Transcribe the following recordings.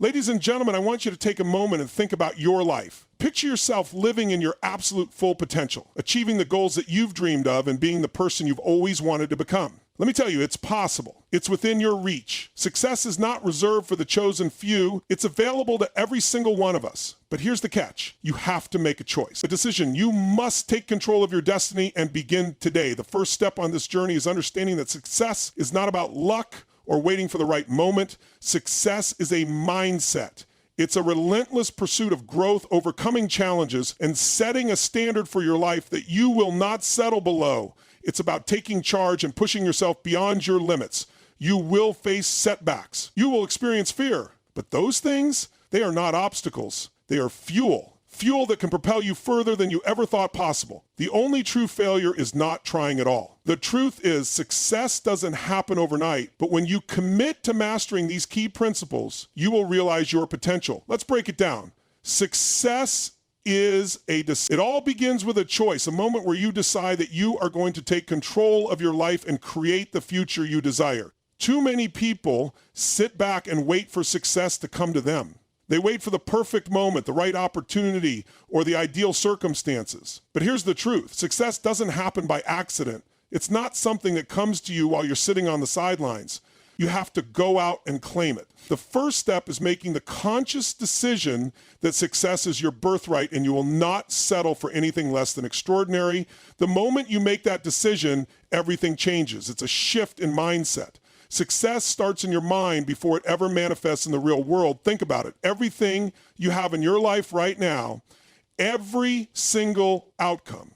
Ladies and gentlemen, I want you to take a moment and think about your life. Picture yourself living in your absolute full potential, achieving the goals that you've dreamed of and being the person you've always wanted to become. Let me tell you, it's possible. It's within your reach. Success is not reserved for the chosen few. It's available to every single one of us. But here's the catch. You have to make a choice, a decision. You must take control of your destiny and begin today. The first step on this journey is understanding that success is not about luck or waiting for the right moment. Success is a mindset. It's a relentless pursuit of growth, overcoming challenges, and setting a standard for your life that you will not settle below. It's about taking charge and pushing yourself beyond your limits. You will face setbacks. You will experience fear. But those things, they are not obstacles. They are fuel. Fuel that can propel you further than you ever thought possible. The only true failure is not trying at all. The truth is, success doesn't happen overnight, but when you commit to mastering these key principles, you will realize your potential. Let's break it down. Success is it all begins with a choice, a moment where you decide that you are going to take control of your life and create the future you desire. Too many people sit back and wait for success to come to them. They wait for the perfect moment, the right opportunity, or the ideal circumstances. But here's the truth. Success doesn't happen by accident. It's not something that comes to you while you're sitting on the sidelines. You have to go out and claim it. The first step is making the conscious decision that success is your birthright and you will not settle for anything less than extraordinary. The moment you make that decision, everything changes. It's a shift in mindset. Success starts in your mind before it ever manifests in the real world. Think about it. Everything you have in your life right now, every single outcome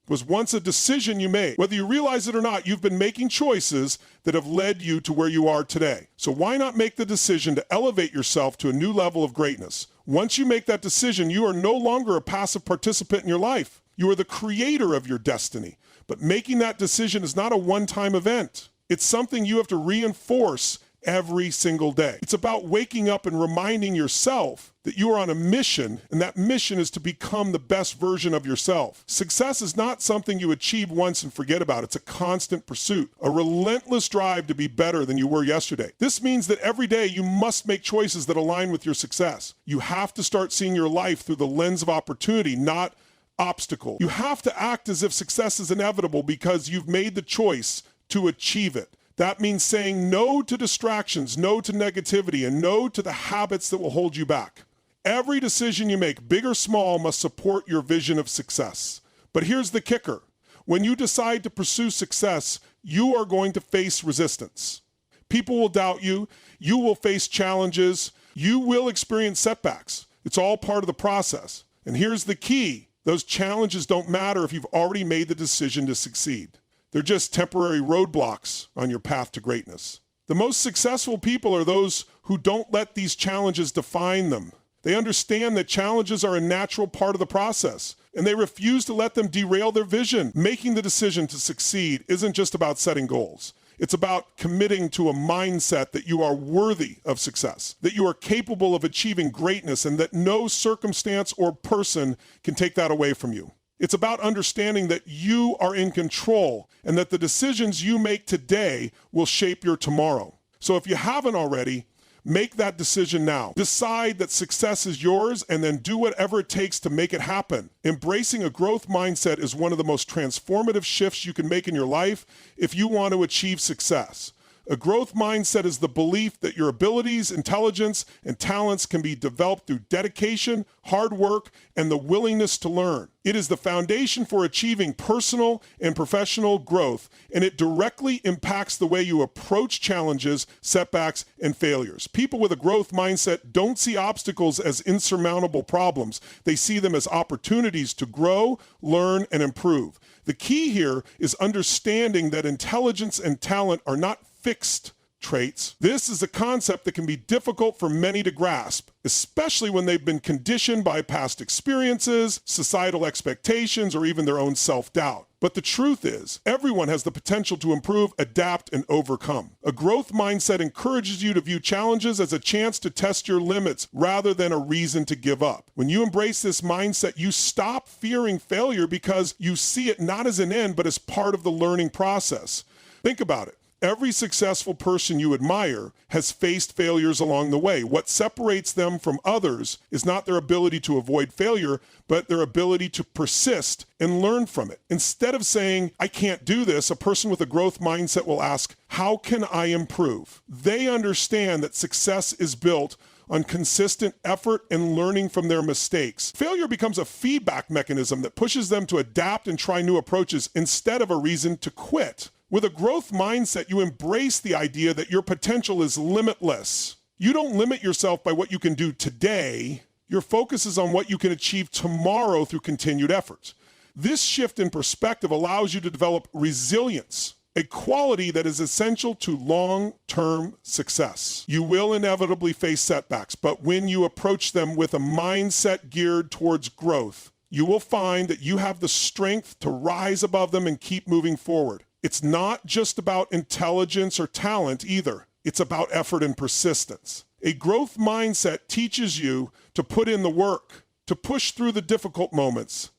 was once a decision you made. Whether you realize it or not, you've been making choices that have led you to where you are today. So why not make the decision to elevate yourself to a new level of greatness? Once you make that decision, you are no longer a passive participant in your life. You are the creator of your destiny. But making that decision is not a one-time event. It's something you have to reinforce every single day. It's about waking up and reminding yourself that you are on a mission, and that mission is to become the best version of yourself. Success is not something you achieve once and forget about. It's a constant pursuit, a relentless drive to be better than you were yesterday. This means that every day you must make choices that align with your success. You have to start seeing your life through the lens of opportunity, not obstacle. You have to act as if success is inevitable because you've made the choice to achieve it. That means saying no to distractions, no to negativity, and no to the habits that will hold you back. Every decision you make, big or small, must support your vision of success. But here's the kicker. When you decide to pursue success, you are going to face resistance. People will doubt you. You will face challenges. You will experience setbacks. It's all part of the process. And here's the key. Those challenges don't matter if you've already made the decision to succeed. They're just temporary roadblocks on your path to greatness. The most successful people are those who don't let these challenges define them. They understand that challenges are a natural part of the process, and they refuse to let them derail their vision. Making the decision to succeed isn't just about setting goals. It's about committing to a mindset that you are worthy of success, that you are capable of achieving greatness, and that no circumstance or person can take that away from you. It's about understanding that you are in control and that the decisions you make today will shape your tomorrow. So if you haven't already, make that decision now. Decide that success is yours and then do whatever it takes to make it happen. Embracing a growth mindset is one of the most transformative shifts you can make in your life if you want to achieve success. A growth mindset is the belief that your abilities, intelligence, and talents can be developed through dedication, hard work, and the willingness to learn. It is the foundation for achieving personal and professional growth, and it directly impacts the way you approach challenges, setbacks, and failures. People with a growth mindset don't see obstacles as insurmountable problems. They see them as opportunities to grow, learn, and improve. The key here is understanding that intelligence and talent are not fixed traits. This is a concept that can be difficult for many to grasp, especially when they've been conditioned by past experiences, societal expectations, or even their own self-doubt. But the truth is, everyone has the potential to improve, adapt, and overcome. A growth mindset encourages you to view challenges as a chance to test your limits rather than a reason to give up. When you embrace this mindset, you stop fearing failure because you see it not as an end, but as part of the learning process. Think about it. Every successful person you admire has faced failures along the way. What separates them from others is not their ability to avoid failure, but their ability to persist and learn from it. Instead of saying, I can't do this, a person with a growth mindset will ask, how can I improve? They understand that success is built on consistent effort and learning from their mistakes. Failure becomes a feedback mechanism that pushes them to adapt and try new approaches instead of a reason to quit. With a growth mindset, you embrace the idea that your potential is limitless. You don't limit yourself by what you can do today. Your focus is on what you can achieve tomorrow through continued effort. This shift in perspective allows you to develop resilience, a quality that is essential to long-term success. You will inevitably face setbacks, but when you approach them with a mindset geared towards growth, you will find that you have the strength to rise above them and keep moving forward. It's not just about intelligence or talent either. It's about effort and persistence. A growth mindset teaches you to put in the work, to push through the difficult moments,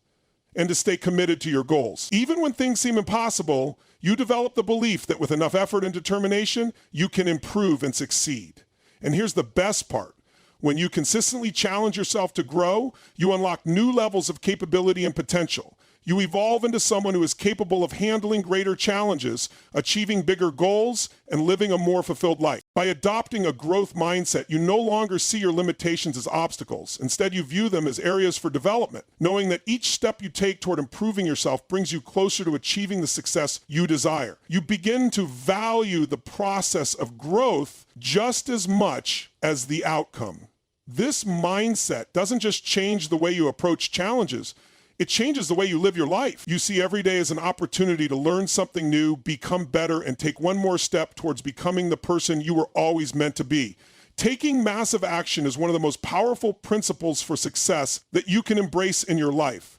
and to stay committed to your goals. Even when things seem impossible, you develop the belief that with enough effort and determination, you can improve and succeed. And here's the best part. When you consistently challenge yourself to grow, you unlock new levels of capability and potential. You evolve into someone who is capable of handling greater challenges, achieving bigger goals, and living a more fulfilled life. By adopting a growth mindset, you no longer see your limitations as obstacles. Instead, you view them as areas for development, knowing that each step you take toward improving yourself brings you closer to achieving the success you desire. You begin to value the process of growth just as much as the outcome. This mindset doesn't just change the way you approach challenges, it changes the way you live your life. You see every day as an opportunity to learn something new, become better, and take one more step towards becoming the person you were always meant to be. Taking massive action is one of the most powerful principles for success that you can embrace in your life.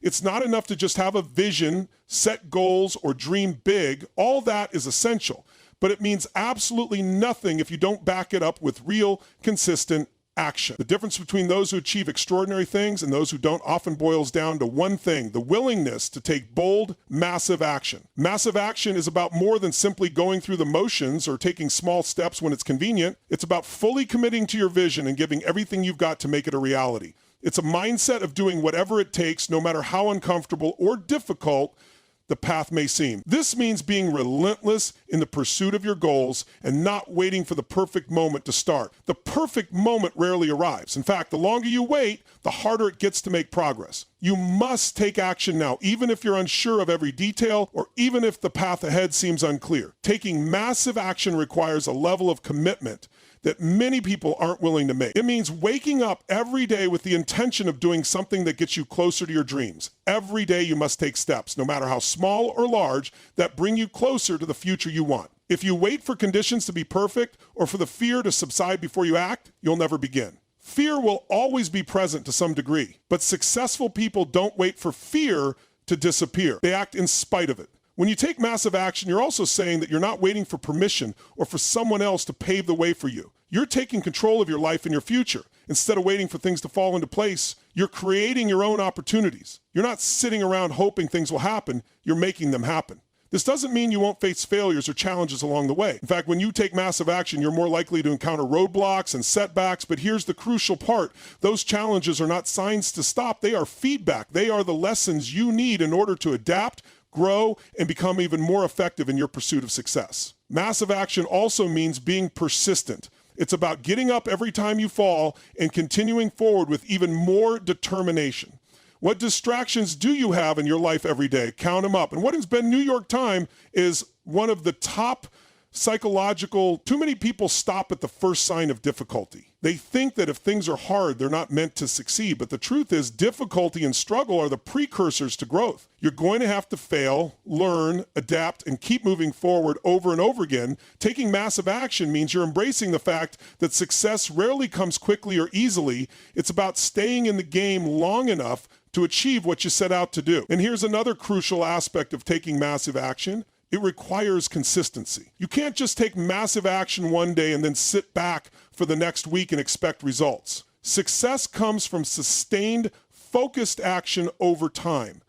It's not enough to just have a vision, set goals, or dream big. All that is essential, but it means absolutely nothing if you don't back it up with real, consistent action. The difference between those who achieve extraordinary things and those who don't often boils down to one thing: the willingness to take bold, massive action. Massive action is about more than simply going through the motions or taking small steps when it's convenient. It's about fully committing to your vision and giving everything you've got to make it a reality. It's a mindset of doing whatever it takes, no matter how uncomfortable or difficult the path may seem. This means being relentless in the pursuit of your goals and not waiting for the perfect moment to start. The perfect moment rarely arrives. In fact, the longer you wait, the harder it gets to make progress. You must take action now, even if you're unsure of every detail or even if the path ahead seems unclear. Taking massive action requires a level of commitment that many people aren't willing to make. It means waking up every day with the intention of doing something that gets you closer to your dreams. Every day you must take steps, no matter how small or large, that bring you closer to the future you want. If you wait for conditions to be perfect or for the fear to subside before you act, you'll never begin. Fear will always be present to some degree, but successful people don't wait for fear to disappear. They act in spite of it. When you take massive action, you're also saying that you're not waiting for permission or for someone else to pave the way for you. You're taking control of your life and your future. Instead of waiting for things to fall into place, you're creating your own opportunities. You're not sitting around hoping things will happen, you're making them happen. This doesn't mean you won't face failures or challenges along the way. In fact, when you take massive action, you're more likely to encounter roadblocks and setbacks, but here's the crucial part. Those challenges are not signs to stop, they are feedback. They are the lessons you need in order to adapt, grow, and become even more effective in your pursuit of success. Massive action also means being persistent. It's about getting up every time you fall and continuing forward with even more determination. What distractions do you have in your life every day? Count them up. And what has been New York Times is one of the top psychological, too many people stop at the first sign of difficulty. They think that if things are hard, they're not meant to succeed. But the truth is, difficulty and struggle are the precursors to growth. You're going to have to fail, learn, adapt, and keep moving forward over and over again. Taking massive action means you're embracing the fact that success rarely comes quickly or easily. It's about staying in the game long enough to achieve what you set out to do. And here's another crucial aspect of taking massive action. It requires consistency. You can't just take massive action one day and then sit back for the next week and expect results. Success comes from sustained, focused action over time.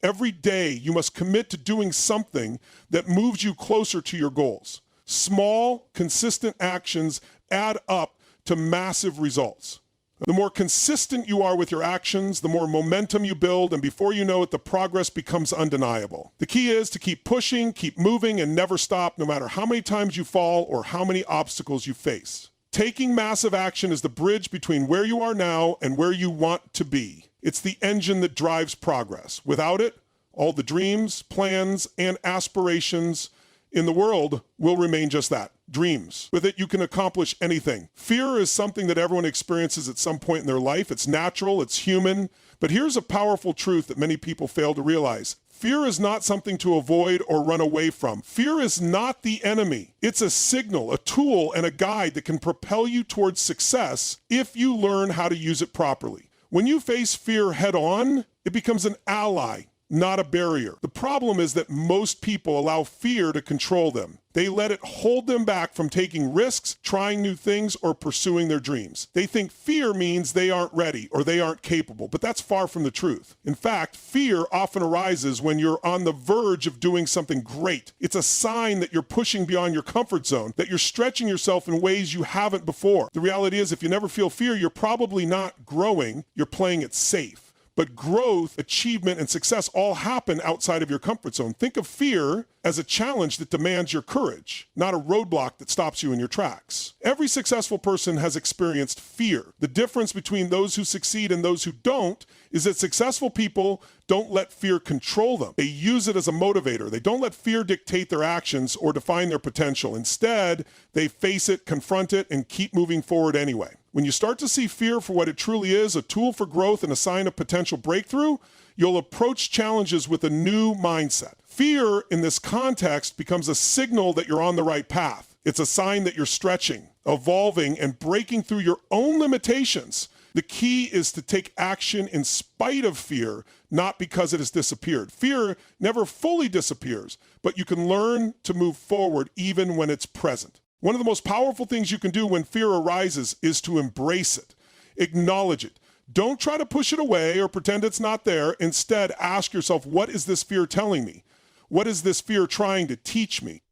Every day, you must commit to doing something that moves you closer to your goals. Small, consistent actions add up to massive results. The more consistent you are with your actions, the more momentum you build, and before you know it, the progress becomes undeniable. The key is to keep pushing, keep moving, and never stop, no matter how many times you fall or how many obstacles you face. Taking massive action is the bridge between where you are now and where you want to be. It's the engine that drives progress. Without it, all the dreams, plans, and aspirations in the world will remain just that, dreams. With it, you can accomplish anything. Fear is something that everyone experiences at some point in their life. It's natural, it's human. But here's a powerful truth that many people fail to realize. Fear is not something to avoid or run away from. Fear is not the enemy. It's a signal, a tool, and a guide that can propel you towards success if you learn how to use it properly. When you face fear head on, it becomes an ally, not a barrier. The problem is that most people allow fear to control them. They let it hold them back from taking risks, trying new things, or pursuing their dreams. They think fear means they aren't ready or they aren't capable, but that's far from the truth. In fact, fear often arises when you're on the verge of doing something great. It's a sign that you're pushing beyond your comfort zone, that you're stretching yourself in ways you haven't before. The reality is, if you never feel fear, you're probably not growing, you're playing it safe. But growth, achievement, and success all happen outside of your comfort zone. Think of fear as a challenge that demands your courage, not a roadblock that stops you in your tracks. Every successful person has experienced fear. The difference between those who succeed and those who don't is that successful people don't let fear control them. They use it as a motivator. They don't let fear dictate their actions or define their potential. Instead, they face it, confront it, and keep moving forward anyway. When you start to see fear for what it truly is, a tool for growth and a sign of potential breakthrough, you'll approach challenges with a new mindset. Fear in this context becomes a signal that you're on the right path. It's a sign that you're stretching, evolving, and breaking through your own limitations. The key is to take action in spite of fear, not because it has disappeared. Fear never fully disappears, but you can learn to move forward even when it's present. One of the most powerful things you can do when fear arises is to embrace it. Acknowledge it. Don't try to push it away or pretend it's not there. Instead, ask yourself, what is this fear telling me? What is this fear trying to teach me?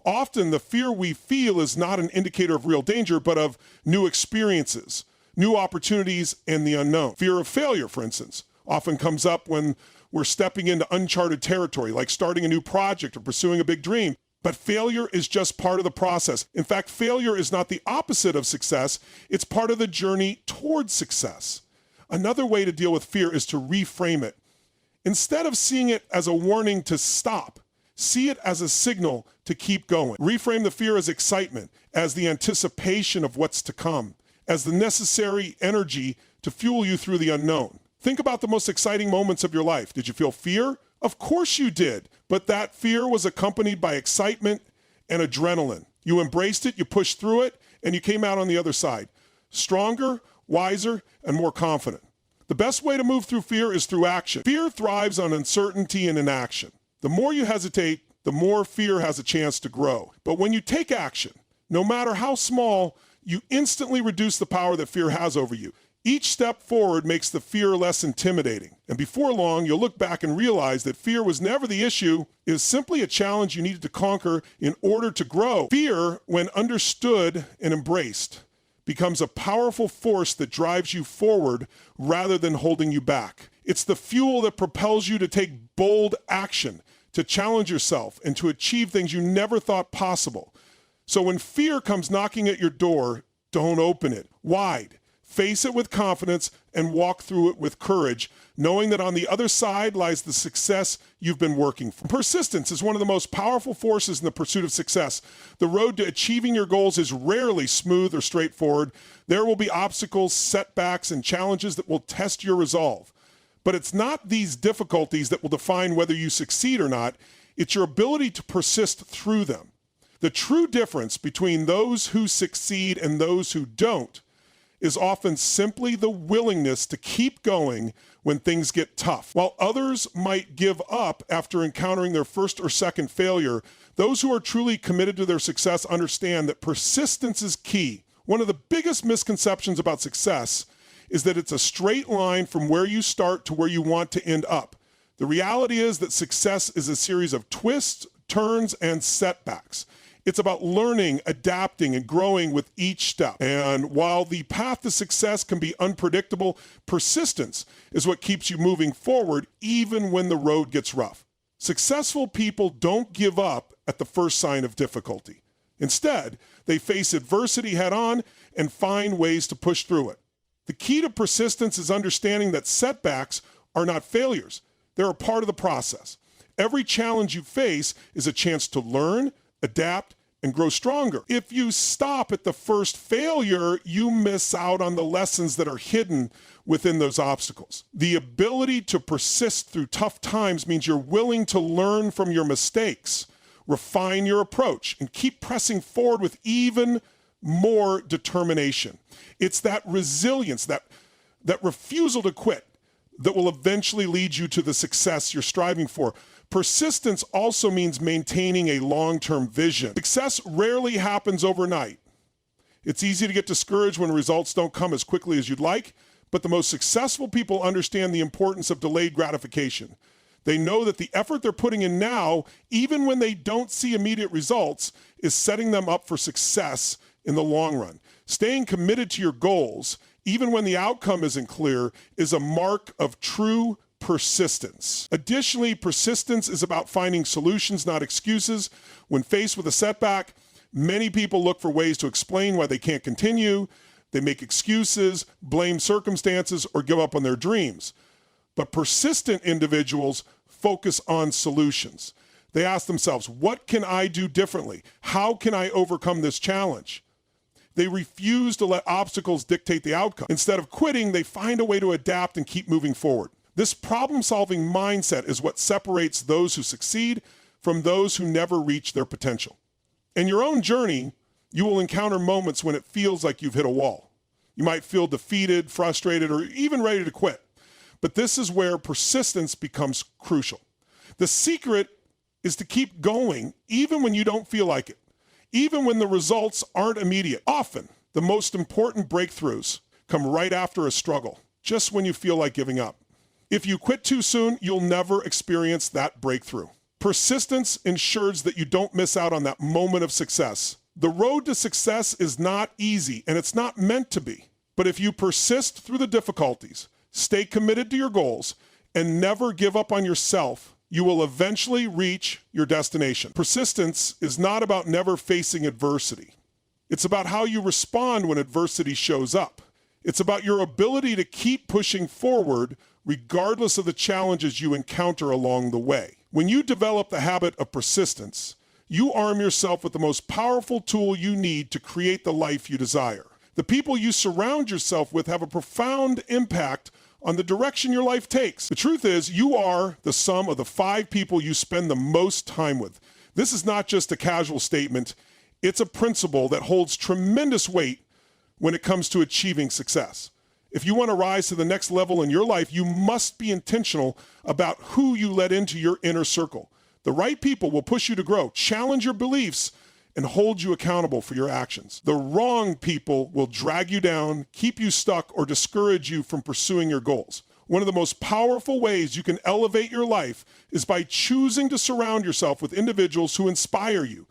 Often, the fear we feel is not an indicator of real danger, but of new experiences, new opportunities, and the unknown. Fear of failure, for instance, often comes up when we're stepping into uncharted territory, like starting a new project or pursuing a big dream. But failure is just part of the process. In fact, failure is not the opposite of success. It's part of the journey towards success. Another way to deal with fear is to reframe it. Instead of seeing it as a warning to stop, see it as a signal to keep going. Reframe the fear as excitement, as the anticipation of what's to come, as the necessary energy to fuel you through the unknown. Think about the most exciting moments of your life. Did you feel fear? Of course you did, but that fear was accompanied by excitement and adrenaline. You embraced it, you pushed through it, and you came out on the other side, stronger, wiser, and more confident. The best way to move through fear is through action. Fear thrives on uncertainty and inaction. The more you hesitate, the more fear has a chance to grow. But when you take action, no matter how small, you instantly reduce the power that fear has over you. Each step forward makes the fear less intimidating. And before long, you'll look back and realize that fear was never the issue. It was simply a challenge you needed to conquer in order to grow. Fear, when understood and embraced, becomes a powerful force that drives you forward rather than holding you back. It's the fuel that propels you to take bold action, to challenge yourself, and to achieve things you never thought possible. So when fear comes knocking at your door, don't open it wide. Face it with confidence and walk through it with courage, knowing that on the other side lies the success you've been working for. Persistence is one of the most powerful forces in the pursuit of success. The road to achieving your goals is rarely smooth or straightforward. There will be obstacles, setbacks, and challenges that will test your resolve. But it's not these difficulties that will define whether you succeed or not. It's your ability to persist through them. The true difference between those who succeed and those who don't is often simply the willingness to keep going when things get tough. While others might give up after encountering their first or second failure, those who are truly committed to their success understand that persistence is key. One of the biggest misconceptions about success is that it's a straight line from where you start to where you want to end up. The reality is that success is a series of twists, turns, and setbacks. It's about learning, adapting, and growing with each step. And while the path to success can be unpredictable, persistence is what keeps you moving forward even when the road gets rough. Successful people don't give up at the first sign of difficulty. Instead, they face adversity head-on and find ways to push through it. The key to persistence is understanding that setbacks are not failures. They're a part of the process. Every challenge you face is a chance to learn, adapt, and grow stronger. If you stop at the first failure, you miss out on the lessons that are hidden within those obstacles. The ability to persist through tough times means you're willing to learn from your mistakes, refine your approach, and keep pressing forward with even more determination. It's that resilience, that refusal to quit that will eventually lead you to the success you're striving for. Persistence also means maintaining a long-term vision. Success rarely happens overnight. It's easy to get discouraged when results don't come as quickly as you'd like, but the most successful people understand the importance of delayed gratification. They know that the effort they're putting in now, even when they don't see immediate results, is setting them up for success in the long run. Staying committed to your goals, even when the outcome isn't clear, is a mark of true persistence. Additionally, persistence is about finding solutions, not excuses. When faced with a setback, many people look for ways to explain why they can't continue. They make excuses, blame circumstances, or give up on their dreams. But persistent individuals focus on solutions. They ask themselves, what can I do differently? How can I overcome this challenge? They refuse to let obstacles dictate the outcome. Instead of quitting, they find a way to adapt and keep moving forward. This problem-solving mindset is what separates those who succeed from those who never reach their potential. In your own journey, you will encounter moments when it feels like you've hit a wall. You might feel defeated, frustrated, or even ready to quit. But this is where persistence becomes crucial. The secret is to keep going even when you don't feel like it, even when the results aren't immediate. Often, the most important breakthroughs come right after a struggle, just when you feel like giving up. If you quit too soon, you'll never experience that breakthrough. Persistence ensures that you don't miss out on that moment of success. The road to success is not easy, and it's not meant to be. But if you persist through the difficulties, stay committed to your goals, and never give up on yourself, you will eventually reach your destination. Persistence is not about never facing adversity. It's about how you respond when adversity shows up. It's about your ability to keep pushing forward regardless of the challenges you encounter along the way. When you develop the habit of persistence, you arm yourself with the most powerful tool you need to create the life you desire. The people you surround yourself with have a profound impact on the direction your life takes. The truth is, you are the sum of the 5 people you spend the most time with. This is not just a casual statement. It's a principle that holds tremendous weight when it comes to achieving success. If you want to rise to the next level in your life, you must be intentional about who you let into your inner circle. The right people will push you to grow, challenge your beliefs, and hold you accountable for your actions. The wrong people will drag you down, keep you stuck, or discourage you from pursuing your goals. One of the most powerful ways you can elevate your life is by choosing to surround yourself with individuals who inspire you,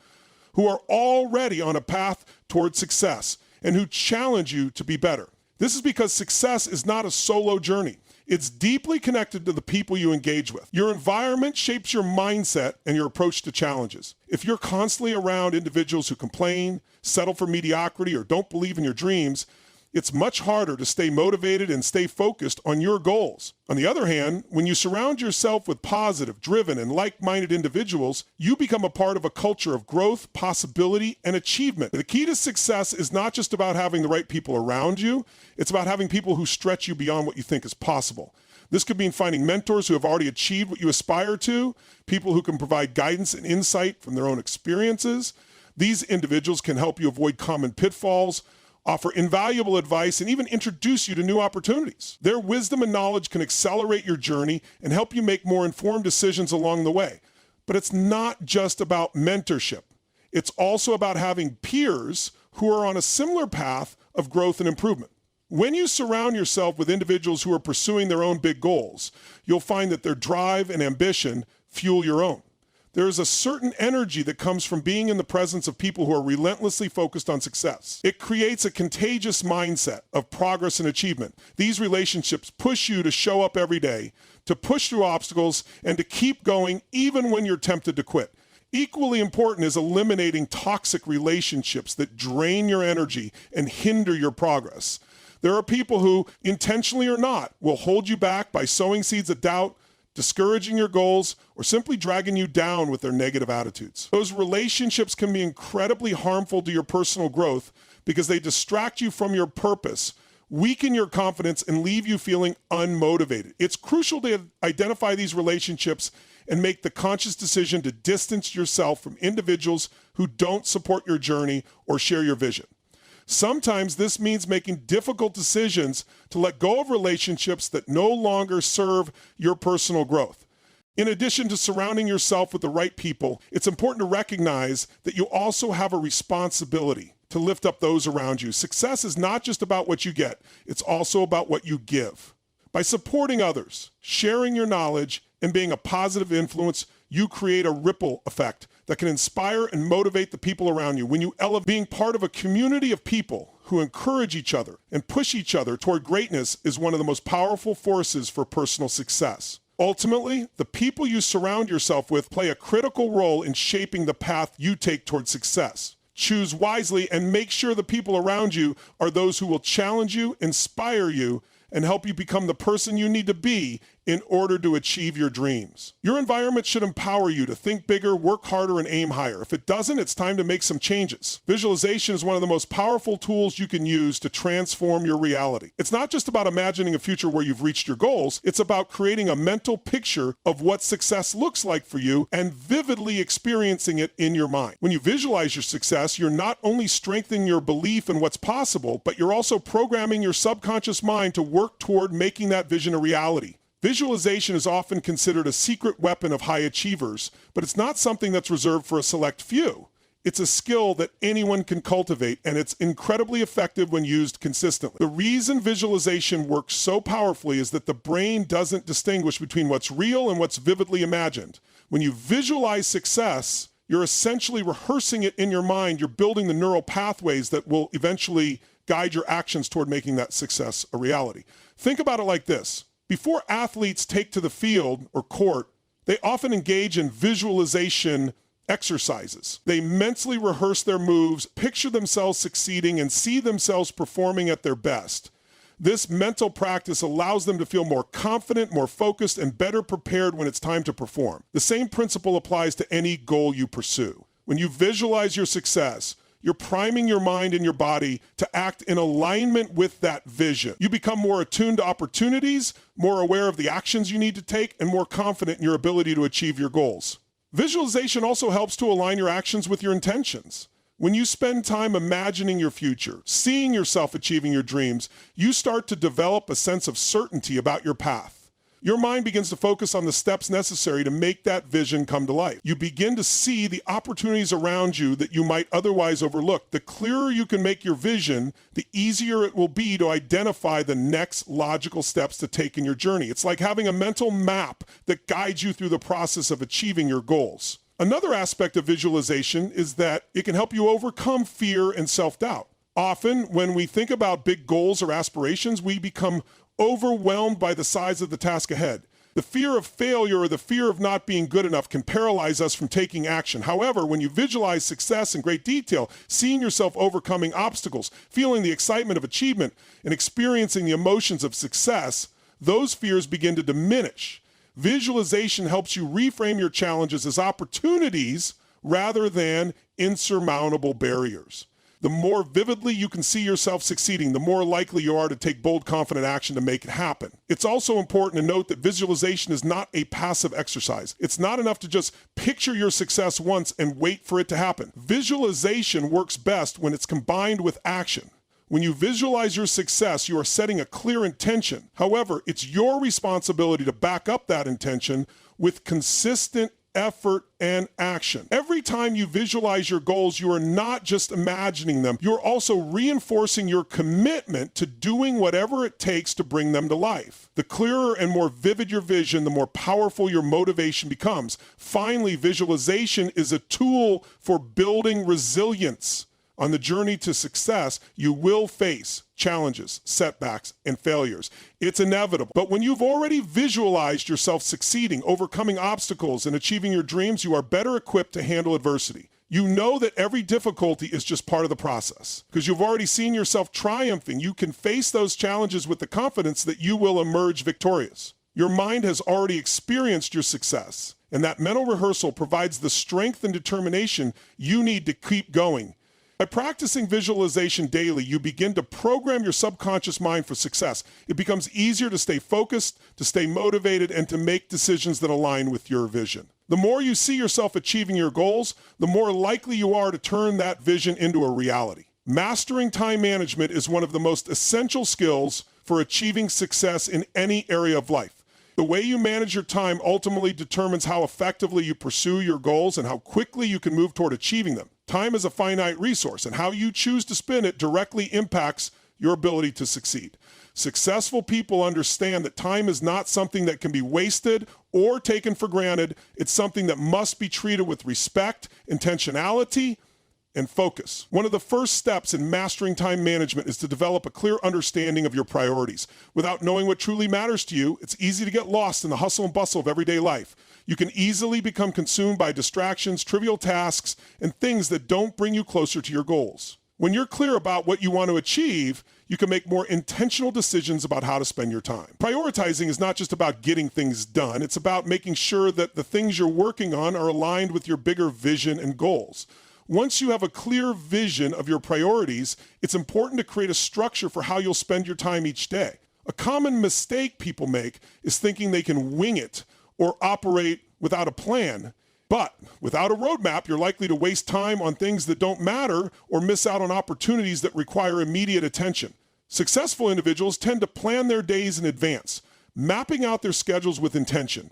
who are already on a path toward success, and who challenge you to be better. This is because success is not a solo journey. It's deeply connected to the people you engage with. Your environment shapes your mindset and your approach to challenges. If you're constantly around individuals who complain, settle for mediocrity, or don't believe in your dreams, it's much harder to stay motivated and stay focused on your goals. On the other hand, when you surround yourself with positive, driven, and like-minded individuals, you become a part of a culture of growth, possibility, and achievement. The key to success is not just about having the right people around you, it's about having people who stretch you beyond what you think is possible. This could mean finding mentors who have already achieved what you aspire to, people who can provide guidance and insight from their own experiences. These individuals can help you avoid common pitfalls, offer invaluable advice, and even introduce you to new opportunities. Their wisdom and knowledge can accelerate your journey and help you make more informed decisions along the way. But it's not just about mentorship. It's also about having peers who are on a similar path of growth and improvement. When you surround yourself with individuals who are pursuing their own big goals, you'll find that their drive and ambition fuel your own. There is a certain energy that comes from being in the presence of people who are relentlessly focused on success. It creates a contagious mindset of progress and achievement. These relationships push you to show up every day, to push through obstacles, and to keep going even when you're tempted to quit. Equally important is eliminating toxic relationships that drain your energy and hinder your progress. There are people who, intentionally or not, will hold you back by sowing seeds of doubt, discouraging your goals, or simply dragging you down with their negative attitudes. Those relationships can be incredibly harmful to your personal growth because they distract you from your purpose, weaken your confidence, and leave you feeling unmotivated. It's crucial to identify these relationships and make the conscious decision to distance yourself from individuals who don't support your journey or share your vision. Sometimes this means making difficult decisions to let go of relationships that no longer serve your personal growth. In addition to surrounding yourself with the right people, it's important to recognize that you also have a responsibility to lift up those around you. Success is not just about what you get, it's also about what you give. By supporting others, sharing your knowledge, and being a positive influence, you create a ripple effect that can inspire and motivate the people around you. When you elevate, being part of a community of people who encourage each other and push each other toward greatness is one of the most powerful forces for personal success. Ultimately, the people you surround yourself with play a critical role in shaping the path you take toward success. Choose wisely and make sure the people around you are those who will challenge you, inspire you, and help you become the person you need to be in order to achieve your dreams. Your environment should empower you to think bigger, work harder, and aim higher. If it doesn't, it's time to make some changes. Visualization is one of the most powerful tools you can use to transform your reality. It's not just about imagining a future where you've reached your goals, it's about creating a mental picture of what success looks like for you and vividly experiencing it in your mind. When you visualize your success, you're not only strengthening your belief in what's possible, but you're also programming your subconscious mind to work toward making that vision a reality. Visualization is often considered a secret weapon of high achievers, but it's not something that's reserved for a select few. It's a skill that anyone can cultivate, and it's incredibly effective when used consistently. The reason visualization works so powerfully is that the brain doesn't distinguish between what's real and what's vividly imagined. When you visualize success, you're essentially rehearsing it in your mind. You're building the neural pathways that will eventually guide your actions toward making that success a reality. Think about it like this. Before athletes take to the field or court, they often engage in visualization exercises. They mentally rehearse their moves, picture themselves succeeding, and see themselves performing at their best. This mental practice allows them to feel more confident, more focused, and better prepared when it's time to perform. The same principle applies to any goal you pursue. When you visualize your success, you're priming your mind and your body to act in alignment with that vision. You become more attuned to opportunities, more aware of the actions you need to take, and more confident in your ability to achieve your goals. Visualization also helps to align your actions with your intentions. When you spend time imagining your future, seeing yourself achieving your dreams, you start to develop a sense of certainty about your path. Your mind begins to focus on the steps necessary to make that vision come to life. You begin to see the opportunities around you that you might otherwise overlook. The clearer you can make your vision, the easier it will be to identify the next logical steps to take in your journey. It's like having a mental map that guides you through the process of achieving your goals. Another aspect of visualization is that it can help you overcome fear and self-doubt. Often, when we think about big goals or aspirations, we become overwhelmed by the size of the task ahead. The fear of failure or the fear of not being good enough can paralyze us from taking action. However, when you visualize success in great detail, seeing yourself overcoming obstacles, feeling the excitement of achievement, and experiencing the emotions of success, those fears begin to diminish. Visualization helps you reframe your challenges as opportunities rather than insurmountable barriers. The more vividly you can see yourself succeeding, the more likely you are to take bold, confident action to make it happen. It's also important to note that visualization is not a passive exercise. It's not enough to just picture your success once and wait for it to happen. Visualization works best when it's combined with action. When you visualize your success, you are setting a clear intention. However, it's your responsibility to back up that intention with consistent effort, and action. Every time you visualize your goals, you are not just imagining them, you're also reinforcing your commitment to doing whatever it takes to bring them to life. The clearer and more vivid your vision, the more powerful your motivation becomes. Finally, visualization is a tool for building resilience. On the journey to success, you will face challenges, setbacks, and failures. It's inevitable. But when you've already visualized yourself succeeding, overcoming obstacles, and achieving your dreams, you are better equipped to handle adversity. You know that every difficulty is just part of the process. Because you've already seen yourself triumphing, you can face those challenges with the confidence that you will emerge victorious. Your mind has already experienced your success, and that mental rehearsal provides the strength and determination you need to keep going. By practicing visualization daily, you begin to program your subconscious mind for success. It becomes easier to stay focused, to stay motivated, and to make decisions that align with your vision. The more you see yourself achieving your goals, the more likely you are to turn that vision into a reality. Mastering time management is one of the most essential skills for achieving success in any area of life. The way you manage your time ultimately determines how effectively you pursue your goals and how quickly you can move toward achieving them. Time is a finite resource, and how you choose to spend it directly impacts your ability to succeed. Successful people understand that time is not something that can be wasted or taken for granted. It's something that must be treated with respect, intentionality, and focus. One of the first steps in mastering time management is to develop a clear understanding of your priorities. Without knowing what truly matters to you, it's easy to get lost in the hustle and bustle of everyday life. You can easily become consumed by distractions, trivial tasks, and things that don't bring you closer to your goals. When you're clear about what you want to achieve, you can make more intentional decisions about how to spend your time. Prioritizing is not just about getting things done. It's about making sure that the things you're working on are aligned with your bigger vision and goals. Once you have a clear vision of your priorities, it's important to create a structure for how you'll spend your time each day. A common mistake people make is thinking they can wing it or operate without a plan. But without a roadmap, you're likely to waste time on things that don't matter or miss out on opportunities that require immediate attention. Successful individuals tend to plan their days in advance, mapping out their schedules with intention.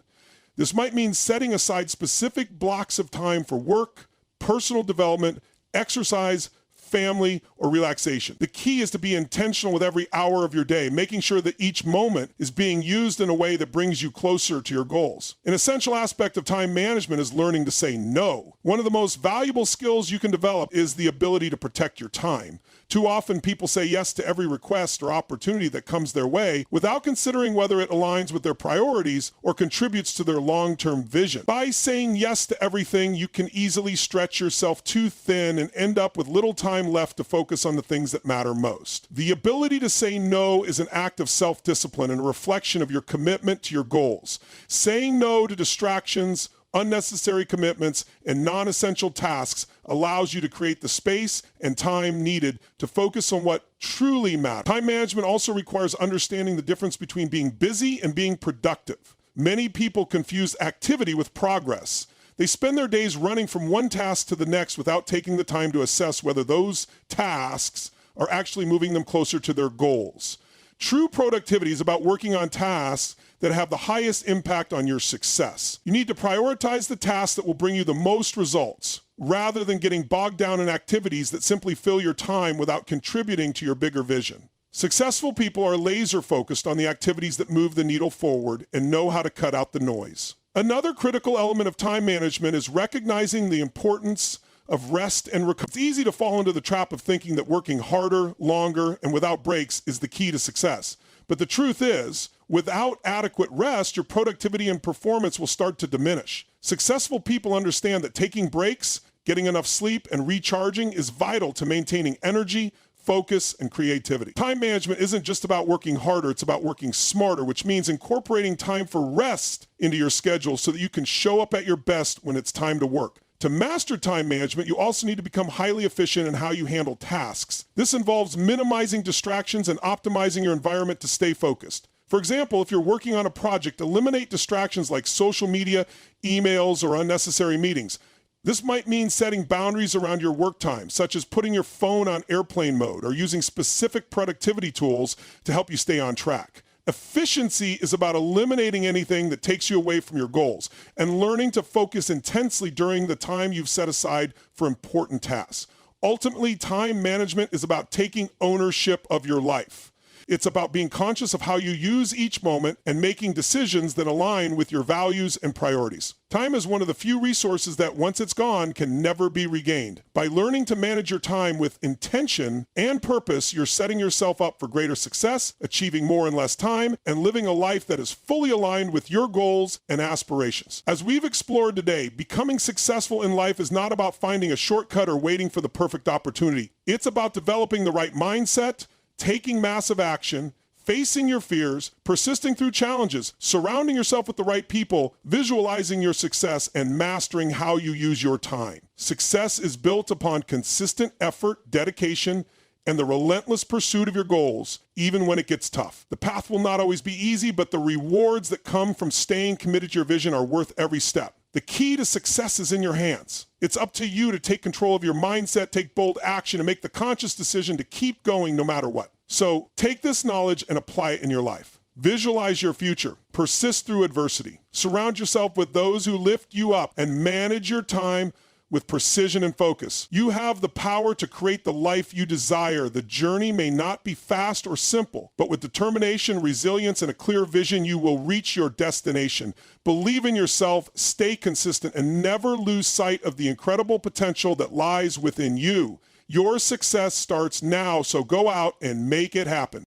This might mean setting aside specific blocks of time for work, personal development, exercise, family, or relaxation. The key is to be intentional with every hour of your day, making sure that each moment is being used in a way that brings you closer to your goals. An essential aspect of time management is learning to say no. One of the most valuable skills you can develop is the ability to protect your time. Too often, people say yes to every request or opportunity that comes their way without considering whether it aligns with their priorities or contributes to their long-term vision. By saying yes to everything, you can easily stretch yourself too thin and end up with little time left to focus on the things that matter most. The ability to say no is an act of self-discipline and a reflection of your commitment to your goals. Saying no to distractions, unnecessary commitments, and non-essential tasks allows you to create the space and time needed to focus on what truly matters. Time management also requires understanding the difference between being busy and being productive. Many people confuse activity with progress. They spend their days running from one task to the next without taking the time to assess whether those tasks are actually moving them closer to their goals. True productivity is about working on tasks that have the highest impact on your success. You need to prioritize the tasks that will bring you the most results, rather than getting bogged down in activities that simply fill your time without contributing to your bigger vision. Successful people are laser focused on the activities that move the needle forward and know how to cut out the noise. Another critical element of time management is recognizing the importance of rest and recovery. It's easy to fall into the trap of thinking that working harder, longer, and without breaks is the key to success. But the truth is, without adequate rest, your productivity and performance will start to diminish. Successful people understand that taking breaks, getting enough sleep, and recharging is vital to maintaining energy, focus, and creativity. Time management isn't just about working harder, it's about working smarter, which means incorporating time for rest into your schedule so that you can show up at your best when it's time to work. To master time management, you also need to become highly efficient in how you handle tasks. This involves minimizing distractions and optimizing your environment to stay focused. For example, if you're working on a project, eliminate distractions like social media, emails, or unnecessary meetings. This might mean setting boundaries around your work time, such as putting your phone on airplane mode or using specific productivity tools to help you stay on track. Efficiency is about eliminating anything that takes you away from your goals and learning to focus intensely during the time you've set aside for important tasks. Ultimately, time management is about taking ownership of your life. It's about being conscious of how you use each moment and making decisions that align with your values and priorities. Time is one of the few resources that, once it's gone, can never be regained. By learning to manage your time with intention and purpose, you're setting yourself up for greater success, achieving more in less time, and living a life that is fully aligned with your goals and aspirations. As we've explored today, becoming successful in life is not about finding a shortcut or waiting for the perfect opportunity. It's about developing the right mindset, taking massive action, facing your fears, persisting through challenges, surrounding yourself with the right people, visualizing your success, and mastering how you use your time. Success is built upon consistent effort, dedication, and the relentless pursuit of your goals, even when it gets tough. The path will not always be easy, but the rewards that come from staying committed to your vision are worth every step. The key to success is in your hands. It's up to you to take control of your mindset, take bold action, and make the conscious decision to keep going no matter what. So take this knowledge and apply it in your life. Visualize your future. Persist through adversity. Surround yourself with those who lift you up and manage your time with precision and focus. You have the power to create the life you desire. The journey may not be fast or simple, but with determination, resilience, and a clear vision, you will reach your destination. Believe in yourself, stay consistent, and never lose sight of the incredible potential that lies within you. Your success starts now, so go out and make it happen.